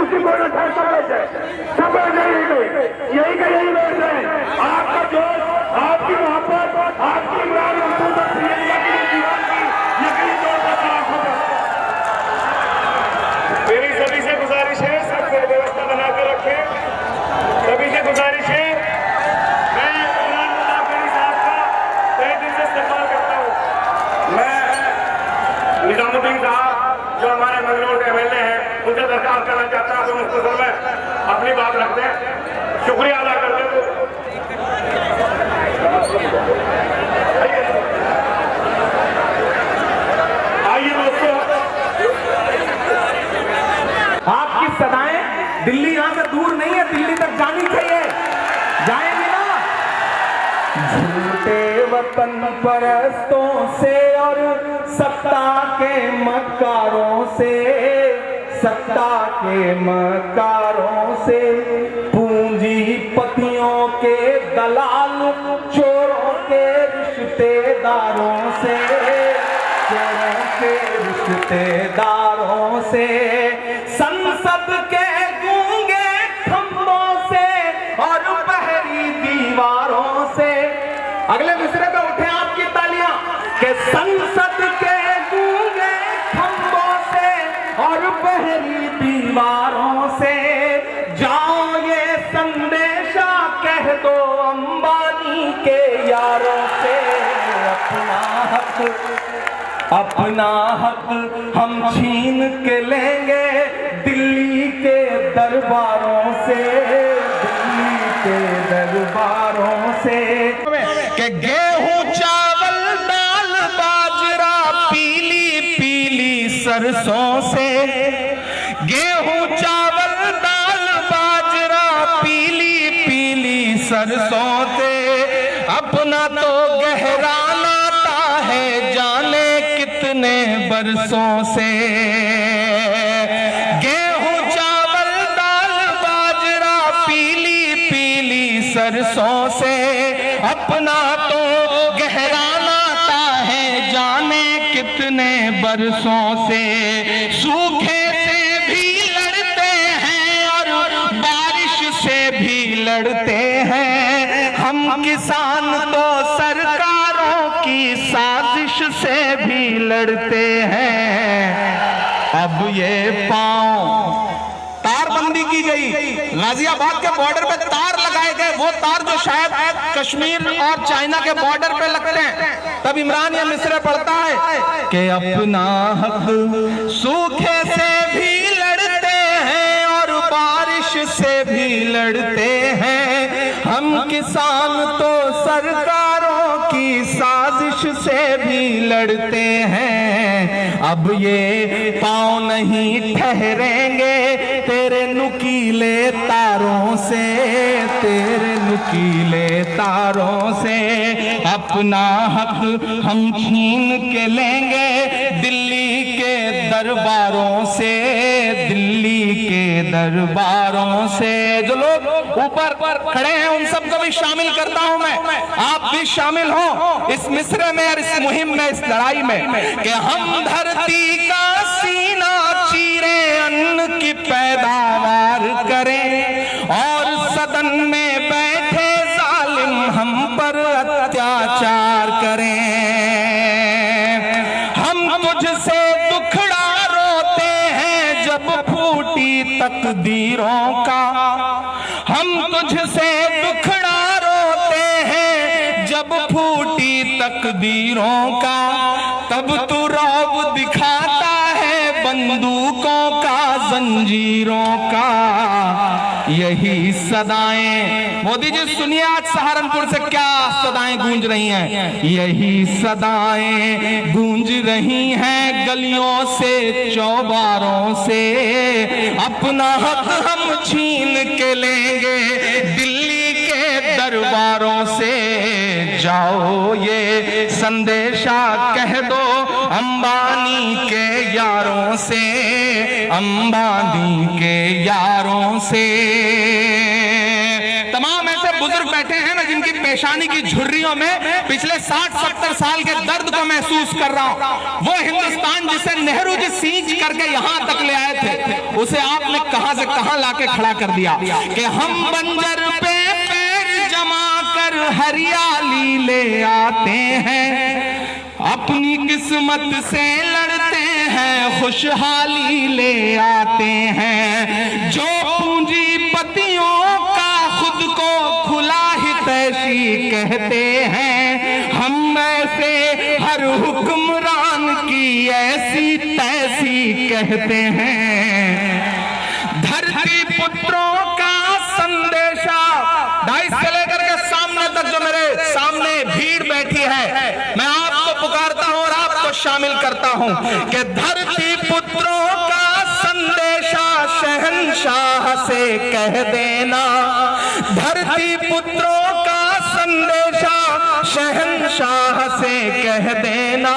दृष्टिकोण यही का यही बात है। आपका जोश, आपकी मोहब्बत, आपकी इमरान मसूद और प्रियंका की दीवार की यही जोर का आंखों पर। मेरी सभी से गुजारिश है, सबसे व्यवस्था बनाकर रखें। सभी से गुजारिश है, मैं इमरान मुल्लाकरी साहब का तहे दिल से इस्तेमाल करता हूँ। मैं निजामुद्दीन साहब जो हमारे मंगलौर के एमएलए हैं, उनसे दरखास्त करना चाहता हूं कि मुख्तसर में अपनी बात रखते हैं, शुक्रिया अदा करते हैं। आइए दोस्तों, आपकी सदाएं दिल्ली यहां से दूर नहीं है, दिल्ली तक जानी चाहिए, जाएंगे ना। झूठे वतन परस्तों से और सत्ता के मकारों से, सत्ता के मकारों से, पूंजीपतियों के दलाल, चोरों के रिश्तेदारों से, चोरों के रिश्तेदारों से, संसद के गूंगे खंभों से और बहरी दीवारों से। अगले मिसरे पे उठे आपकी तालियां कि संसद के गूंगे खंभों से और बहरी दीवारों से, जाओ ये संदेशा कह दो अंबानी के यारों से, अपना हक हम छीन के लेंगे दिल्ली के दरबारों से, दिल्ली के दरबारों से। कि गेहूं चावल दाल बाजरा पीली पीली सरसों से, गेहूं चावल दाल बाजरा पीली पीली सरसों से, अपना तो गहरा नाता है जाने कितने बरसों से। गेहूं चावल दाल बाजरा पीली पीली सरसों से, अपना तो गहरा नाता है जाने कितने बरसों से। सूखे से भी लड़ते हैं और बारिश से भी लड़ते हैं, हम किसान तो सरकारों की साजिश से भी लड़ते हैं। अब ये पांव तारबंदी की गई, गाजियाबाद के बॉर्डर पे तार लगाए गए, वो तार जो शायद कश्मीर और चाइना के बॉर्डर पे लगते हैं। तब इमरान ये मिसरे पढ़ता है कि अपना हक सूखे से भी लड़ते हैं और बारिश से भी लड़ते हैं, हम किसान तो सरकारों की साजिश से भी लड़ते हैं। अब ये पांव नहीं ठहरेंगे तेरे नुकीले तारों से, तेरे नुकीले तारों से। अपना हक हम छीन के लेंगे दिल्ली के दरबारों से, दिल्ली के दरबारों से। जो लोग ऊपर खड़े हैं उन सबको भी शामिल करता हूं मैं, आप भी शामिल हो इस मिसरे में और इस मुहिम में, इस लड़ाई में, कि हम धरती का सीना चीरे अन्न की पैदावार करें और सदन में बैठे जालिम हम पर अत्याचार करें। हम तुझसे दुखड़ा रोते हैं जब फूटी तकदीरों का, हम तुझसे दुखड़ा रोते हैं जब फूटी तकदीरों का, तब तू रौब दिखाता है बंदूकों का, जंजीरों का। यही सदाएं, मोदी जी सुनिए आज सहारनपुर से क्या सदाएं गूंज रही हैं। यही सदाएं गूंज रही हैं गलियों से, चौबारों से। अपना हक हम छीन के लेंगे दिल्ली के दरबारों से। जाओ ये संदेशा कह दो अंबानी के यारों से, अंबानी के यारों से। तमाम ऐसे बुजुर्ग बुजुर्ग बैठे हैं ना, जिनकी पेशानी की झुर्रियों में पिछले 60-70 साल के दर्द को महसूस कर रहा हूं। वो हिंदुस्तान जिसे नेहरू जी सींच करके यहां तक ले आए थे, उसे आपने कहां से कहां लाके खड़ा कर दिया कि हम बंजर पे पैर जमा कर हरियाली ले आते हैं, अपनी किस्मत से लड़ते हैं, खुशहाली ले आते हैं। जो पूंजीपतियों का खुद को खुला हितैषी कहते हैं, हम ऐसे हर हुक्मरान की ऐसी तैसी कहते हैं। धरती पुत्रों का संदेशा 2.5 से लेकर के सामने तक जो मेरे सामने भीड़ बैठी है, मैं आपको पुकारता हूं और आपको शामिल करता हूं कि धरती पुत्रों का संदेशा शहंशाह से कह देना। धरती पुत्रों का संदेशा शहंशाह से कह देना,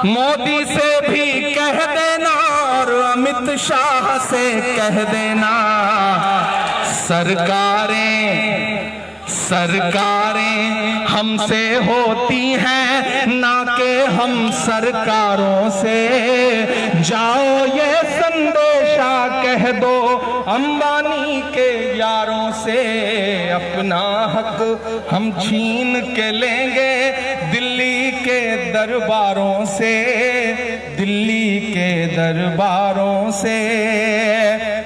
मोदी से भी कह देना और अमित शाह से कह देना। सरकारें हमसे होती हैं ना कि हम सरकारों से। जाओ ये संदेशा कह दो अंबानी के यारों से, अपना हक हम छीन के लेंगे दिल्ली के दरबारों से, दिल्ली के दरबारों से।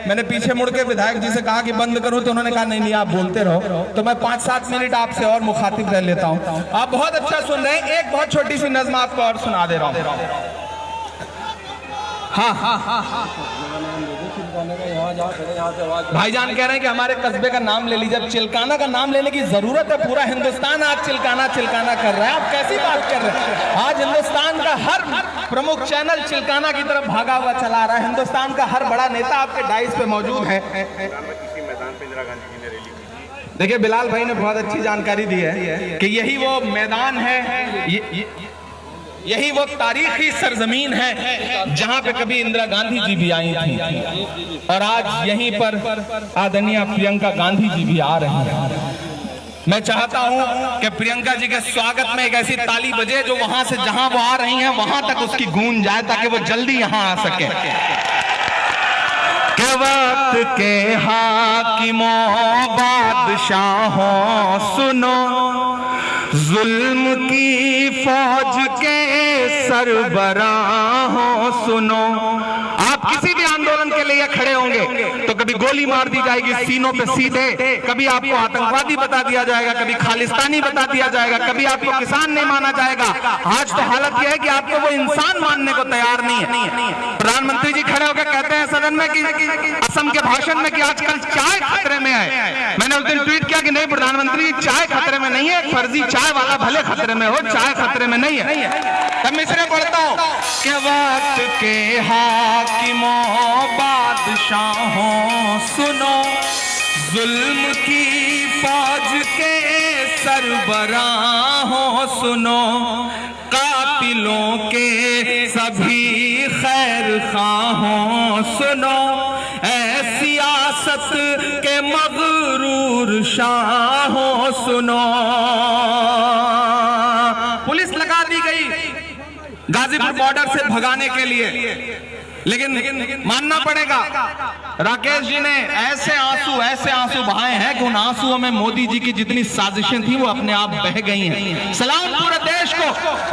मैंने पीछे मुड़ के विधायक जी से कहा कि बंद करूं, तो उन्होंने कहा नहीं नहीं आप बोलते रहो। तो मैं 5-7 मिनट आपसे और मुखातिब रह लेता हूं। आप बहुत अच्छा सुन रहे हैं, एक बहुत छोटी सी नज़्म आपको और सुना दे रहा हूं। हाँ, भाईजान कह रहे हैं कि हमारे कस्बे का नाम ले लीजिए। चिल्काना का नाम लेने की जरूरत है, पूरा हिंदुस्तान आज चिल्काना चिल्काना कर रहा है। आप कैसी बात कर रहे हैं? आज हिंदुस्तान का हर प्रमुख चैनल चिल्काना की तरफ भागा हुआ चला रहा है। हिंदुस्तान का हर बड़ा नेता आपके डाइस पे मौजूद है। देखिए बिलाल भाई ने बहुत अच्छी जानकारी दी है कि यही वो मैदान है, यही वो तारीखी सरजमीन है जहां पे कभी इंदिरा गांधी जी भी आई थी, और आज यहीं पर आदरणीय प्रियंका गांधी जी भी आ रही हैं। मैं चाहता हूं कि प्रियंका जी के स्वागत में एक ऐसी ताली बजे जो वहां से जहां वो आ रही हैं वहां तक उसकी गूंज जाए, ताकि वो जल्दी यहां आ सके। के वक्त के हाकिमों बादशाहों सुनो, जुल्म की फौज के सरबराहों सुनो। आप किसी भी आंदोलन के लिए खड़े होंगे तो कभी गोली मार दी जाएगी सीनों पे सीधे, कभी आपको आतंकवादी बता दिया जाएगा, कभी खालिस्तानी बता दिया जाएगा, कभी आपको किसान नहीं माना जाएगा। आज तो हालत यह है कि आपको वो इंसान मानने को तैयार नहीं है। प्रधानमंत्री जी खड़े होकर कहते हैं सदन में कि असम के भाषण में कि आजकल चाय खतरे में है। मैंने उस दिन ट्वीट किया कि नहीं प्रधानमंत्री, चाय खतरे में नहीं है, फर्जी चाय वाला भले खतरे में हो, चाय खतरे में नहीं है। तब मिसरे पढ़ता हूं कि वक्त के हाकिमों बादशाहों सुनो, जुल्म की फौज के सरबराहों सुनो, कातिलों के सभी खैर खाहों सुनो, ऐ सियासत के मगरूर शाहों सुनो। पुलिस लगा दी गई गाजीपुर बॉर्डर से भगाने के लिए, लेकिन मानना पड़ेगा राकेश जी ने ऐसे आंसू बहाए हैं कि उन आंसुओं में मोदी जी की जितनी साजिशें थी वो अपने आप बह गई हैं। सलाम पूरे देश को।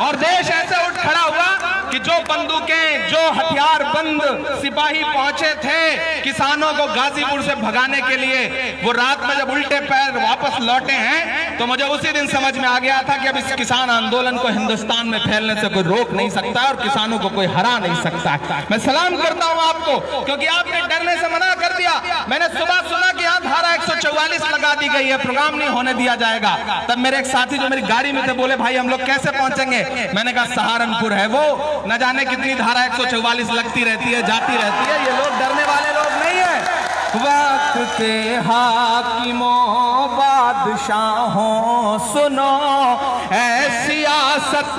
और देश ऐसे उठ खड़ा हुआ कि जो बंदूकें, जो हथियार बंद सिपाही पहुंचे थे किसानों को गाजीपुर से भगाने के लिए, वो रात में जब उल्टे पैर वापस लौटे हैं तो मुझे उसी दिन समझ में आ गया था कि अब इस किसान आंदोलन को हिंदुस्तान में फैलने से कोई रोक नहीं सकता और किसानों को कोई हरा नहीं सकता। मैं सलाम करता हूं आपको, क्योंकि आपने डरने से मना कर दिया। मैंने सुबह सुना कि यहां धारा 144 लगा दी गई है, प्रोग्राम नहीं होने दिया जाएगा। तब मेरे एक साथी जो मेरी गाड़ी में थे बोले भाई हम लोग कैसे पहुंचेंगे? मैंने कहा सहारनपुर है वो, न जाने कितनी धारा 144 लगती रहती है, जाती रहती है, ये लोग डरने वाले लोग नहीं है। वक्त के हाकिमों बादशाहों सुनो, ऐ सियासत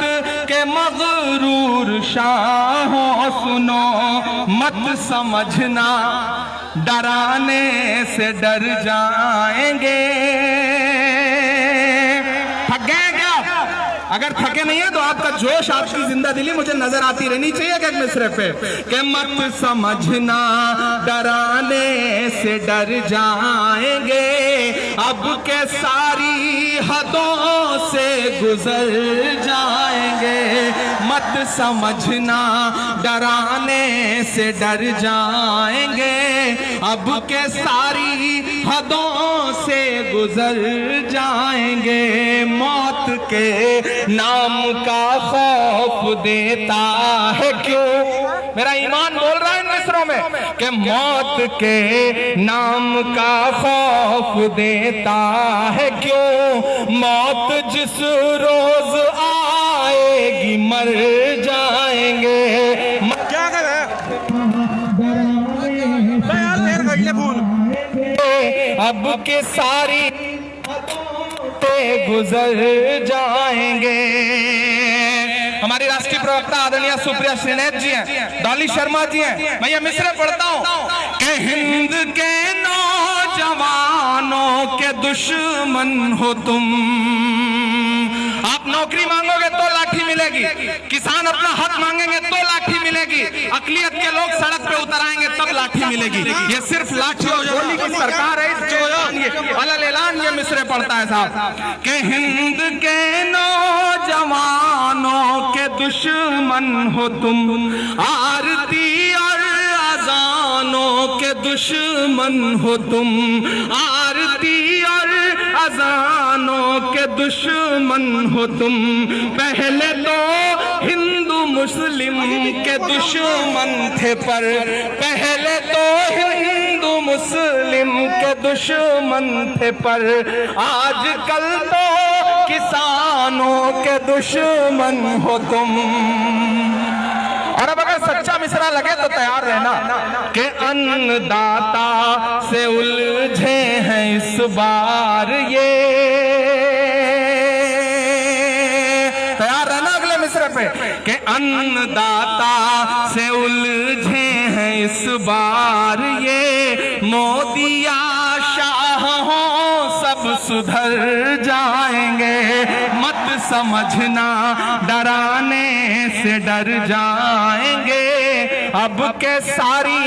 के मगरूर शाहों सुनो, मत समझना डराने से डर जाएंगे, अगर थके नहीं है तो आपका जोश, आपकी जिंदा दिली मुझे नजर आती रहनी चाहिए एक मिसरे पे कि मत समझना डराने से डर जाएंगे, अब के सारी हदों से गुजर जाएंगे। मत समझना डराने से डर जाएंगे, अब के सारी हदों से गुजर जाएंगे। मौत के नाम का खौफ देता है क्यों, मेरा ईमान बोल रहा है इन मिसरों में कि मौत के नाम का खौफ देता है क्यों। मौत जिस रोज आएगी मर जाएंगे। क्या कर रहा है अब के सारी पे गुजर जाएंगे। हमारी राष्ट्रीय प्रवक्ता आदरणीय सुप्रिया श्रीनेत जी हैं, डॉली शर्मा जी हैं। मैं ये मिसरे पढ़ता हूं कि हिंद के नौजवानों के दुश्मन हो तुम। आप नौकरी मांगोगे तो लाठी मिलेगी, किसान अपना हक मांगेंगे तो लाठी मिलेगी, अकलियत के लोग सड़क पे उतर आएंगे तब लाठी मिलेगी। ये सिर्फ लाठी और गोली की सरकार है। अलग ऐलान ये मिसरे पढ़ता है साहब कि हिंद के नौजवानों के दुश्मन हो तुम, आरती और अजानों के दुश्मन हो तुम, आरती और अजानों के दुश्मन हो तुम। पहले तो हिंदू मुस्लिम के दुश्मन थे, पर पहले तो हिंदू मुस्लिम के दुश्मन थे, पर आजकल तो किसानों के दुश्मन हो तुम। और अब अगर सच्चा मिसरा लगे तो तैयार रहना कि अन्नदाता से उलझे हैं इस बार ये। तैयार रहना अगले मिसरे पे कि अन्नदाता से उलझे हैं इस बार ये। मोदिया शाह हो सब सुधर जाएंगे। मत समझना डराने से डर जाएंगे, अब के सारी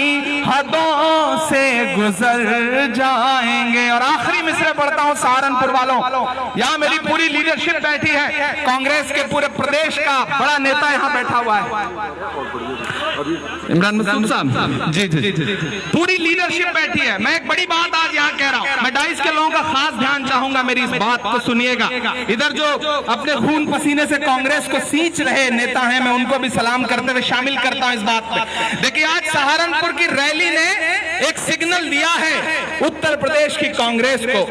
हदों से गुजर जाएंगे। और आखिरी मिसरे पढ़ता हूं सहारनपुर वालों, यहाँ मेरी पूरी लीडरशिप बैठी है, कांग्रेस के पूरे प्रदेश का बड़ा नेता यहाँ बैठा हुआ है, इमरान मसूद साहब जी जी जी, पूरी लीडरशिप बैठी है। मैं एक बड़ी बात आज यहाँ कह रहा हूँ, मैं डाइस के लोगों का खास ध्यान चाहूंगा, मेरी इस बात को सुनिएगा। इधर जो अपने खून पसीने से कांग्रेस को सींच रहे नेता हैं, मैं उनको भी सलाम करते हुए शामिल करता हूं इस बात में। देखिए आज सहारनपुर की रैली ने एक सिग्नल दिया है उत्तर प्रदेश की कांग्रेस को,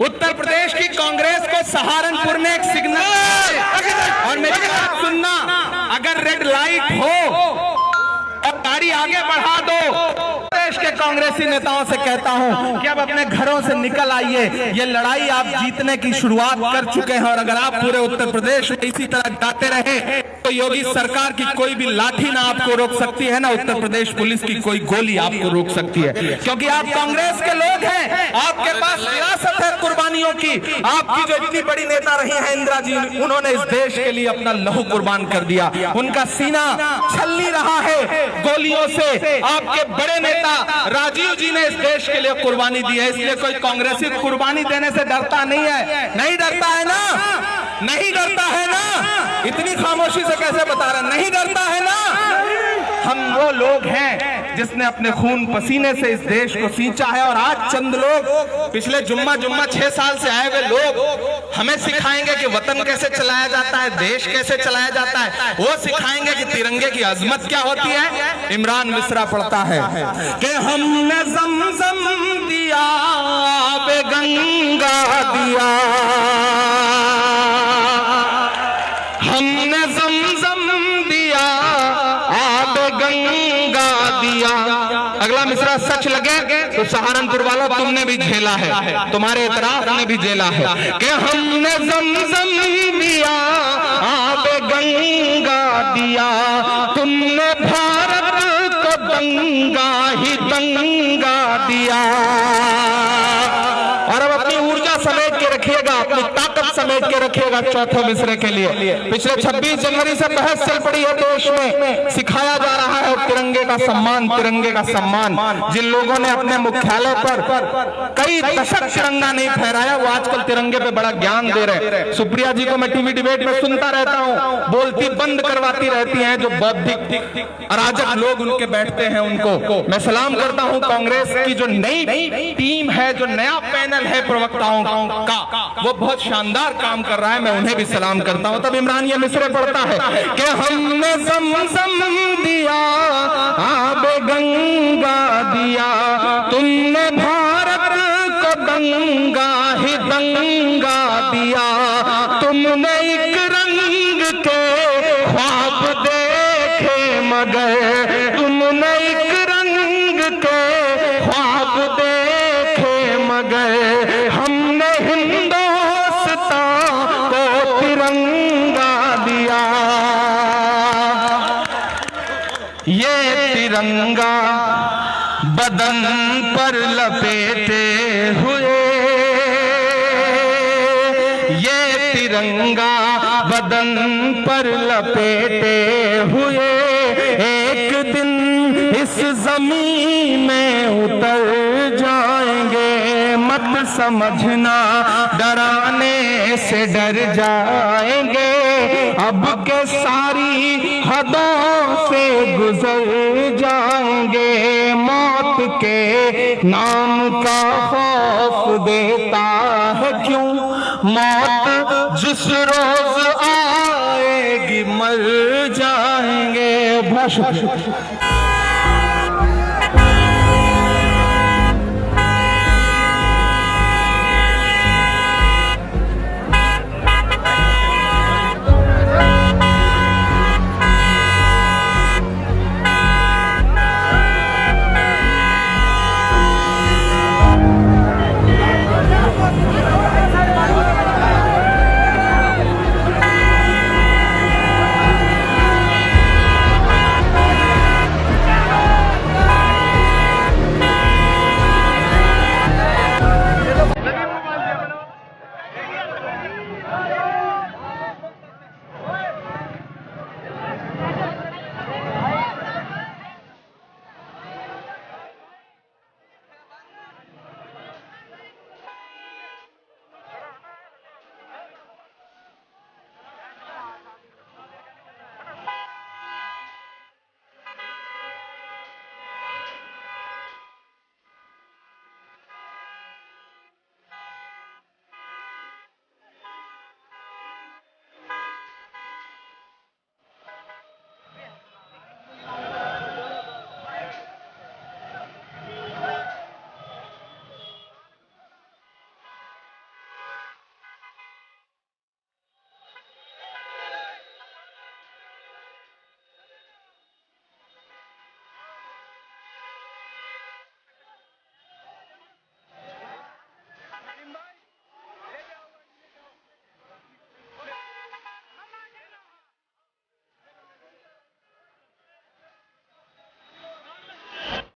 उत्तर प्रदेश की कांग्रेस को सहारनपुर ने एक सिग्नल। और मेरी बात सुनना, अगर रेड लाइट हो अब गाड़ी आगे बढ़ा दो। देश के कांग्रेसी नेताओं से कहता हूं कि अब अपने घरों से निकल आइए, ये लड़ाई आप जीतने की शुरुआत कर चुके हैं। और अगर आप पूरे उत्तर प्रदेश में इसी तरह जाते रहे तो योगी सरकार की कोई भी लाठी ना आपको रोक सकती है, ना उत्तर प्रदेश पुलिस की कोई गोली आपको रोक सकती है, क्योंकि आप कांग्रेस के लोग हैं। आपके पास विरासत है कुर्बानियों की। आपकी जो इतनी बड़ी नेता रही हैं इंदिरा जी, उन्होंने इस देश के लिए अपना लहू कुर्बान कर दिया, उनका सीना छलनी रहा है गोलियों से। आपके बड़े नेता राजीव जी ने इस देश के लिए कुर्बानी दी है, इसलिए कोई कांग्रेसी कुर्बानी देने से डरता नहीं है। नहीं डरता है ना, नहीं डरता है ना, इतनी खामोशी से कैसे बता रहे, नहीं डरता है ना। हम वो लोग हैं जिसने अपने खून पसीने से इस देश को सींचा है। और आज चंद लोग पिछले जुम्मा 6 साल से आए हुए लोग हमें सिखाएंगे कि वतन कैसे चलाया जाता है, देश कैसे चलाया जाता है, वो सिखाएंगे कि तिरंगे की अजमत क्या होती है। इमरान मिश्रा पढ़ता है कि हमने ज़मज़म दिया बे गंगा दिया, हमने ज़मज़म दिया आब गंगा दिया। अगला मिसरा सच लगे तो सहारनपुर वालों तुमने भी झेला है, तुम्हारे इतराफ ने भी झेला है कि हमने ज़मज़म दिया आब गंगा दिया, तुमने भारत को दंगा ही दंगा दिया। और अब अपनी ऊर्जा समेट के रखिएगा, अपनी ताकत समेट के रखिएगा चौथे मिसरे के लिए। पिछले 26 जनवरी से बहस चल पड़ी है देश में, सिखाया जा रहा है तिरंगे का सम्मान, तिरंगे का सम्मान। जिन लोगों ने अपने मुख्यालय पर कई दशक तिरंगा नहीं फहराया वो आजकल तिरंगे पे बड़ा ज्ञान दे रहे हैं। सुप्रिया जी को मैं टीवी डिबेट में सुनता रहता हूं, बोलती बंद करवाती रहती हैं। जो बौद्धिक अराजक लोग उनके बैठते हैं उनको मैं सलाम करता हूं। कांग्रेस की जो नई टीम है, जो नया पैनल है प्रवक्ताओं का, वो बहुत शानदार काम कर रहा है, मैं उन्हें भी सलाम करता हूं। तब इमरान ये मिसरे पढ़ता है कि हमने ज़मज़म दिया, आबे गंगा दिया, तुमने भारत को दंगा ही दंगा दिया, तुमने एक रंग के ख्वाब देखे मगर, तुमने एक रंग के ख्वाब देखे मगर, हमने हिंदुस्तान को तिरंगा दिया। ये तिरंगा बदन पर लपेटे हुए, ये तिरंगा बदन पर लपेटे हुए, एक दिन इस जमीन में उतर जाएंगे। मत समझना डराने से डर जाएंगे, अब के सारी हदों से गुजर जाएंगे। मौत के नाम का खौफ देता है क्यों, मौत जिस रोज आएगी मर जाएंगे। बहुत शुक्रिया।